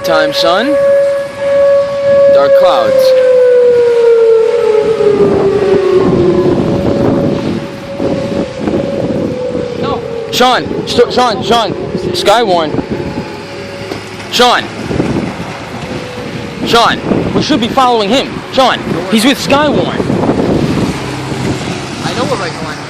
Nighttime sun, dark clouds. No. Sean, Sean, Skywarn. Sean, we should be following him. Sean, he's with Skywarn. I know we're right going.